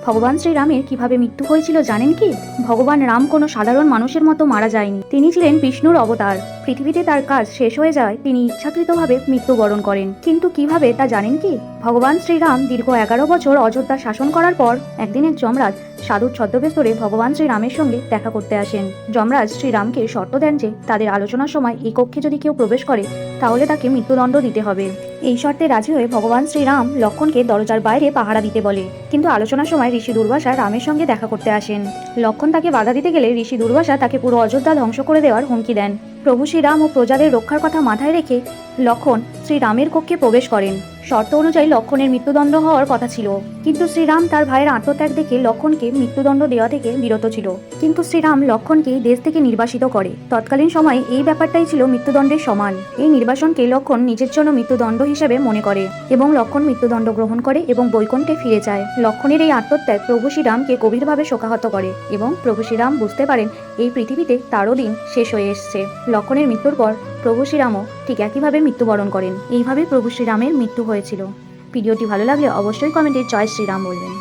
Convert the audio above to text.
ভগবান শ্রীরামের কিভাবে মৃত্যু হয়েছিল জানেন কি? ভগবান রাম কোনো সাধারণ মানুষের মতো মারা যায়নি। তিনি ছিলেন বিষ্ণুর অবতার। পৃথিবীতে তার কাজ শেষ হয়ে যায় তিনি ইচ্ছাকৃতভাবে মৃত্যুবরণ করেন। কিন্তু কিভাবে তা জানেন কি? ভগবান শ্রীরাম দীর্ঘ 11 বছর অযোধ্যা শাসন করার পর একদিন এক যমরাজ সাধুর ছদ্মবেশ ধরে ভগবান শ্রীরামের সঙ্গে দেখা করতে আসেন। যমরাজ শ্রীরামকে শর্ত দেন যে তাদের আলোচনার সময় এই কক্ষে যদি কেউ প্রবেশ করে তাহলে তাকে মৃত্যুদণ্ড দিতে হবে। এই শর্তে রাজি হয়ে ভগবান শ্রীরাম লক্ষণকে দরজার বাইরে পাহারা দিতে বলে। কিন্তু আলোচনার সময় ঋষি দুর্বাসা রামের সঙ্গে দেখা করতে আসেন। লক্ষণ তাকে বাধা দিতে গেলে ঋষি দুর্বাসা তাকে পুরো অযোধ্যা ধ্বংস করে দেওয়ার হুমকি দেন। প্রভু শ্রীরাম ও প্রজাদের রক্ষার কথা মাথায় রেখে লক্ষণ শ্রীরামের কক্ষে প্রবেশ করেন। শর্ত অনুযায়ী লক্ষণের মৃত্যুদণ্ড হওয়ার কথা ছিল, কিন্তু শ্রীরাম তার ভাইয়ের আত্মত্যাগ দেখে লক্ষণকে মৃত্যুদণ্ড দেওয়া থেকে বিরত ছিল। কিন্তু শ্রীরাম লক্ষণকে দেশ থেকে নির্বাসিত করে। তৎকালীন সময়ে এই ব্যাপারটাই ছিল মৃত্যুদণ্ডের সমান। এই নির্বাসনকে লক্ষণ নিজের জন্য মৃত্যুদণ্ড হিসেবে মনে করে এবং লক্ষণ মৃত্যুদণ্ড গ্রহণ করে এবং বৈকুণ্ঠে ফিরে যায়। লক্ষণের এই আত্মত্যাগ প্রভু শ্রীরামকে গভীরভাবে শোকাহত করে এবং প্রভু শ্রীরাম বুঝতে পারেন এই পৃথিবীতে তারও দিন শেষ হয়ে এসছে। লক্ষণের মৃত্যুর পর প্রভু শ্রীরামও ঠিক একইভাবে মৃত্যুবরণ করেন। এইভাবে প্রভু শ্রীরামের মৃত্যু হয়েছিল। ভিডিওটি ভালো লাগলে অবশ্যই কমেন্টে জয় শ্রীরাম বলবেন।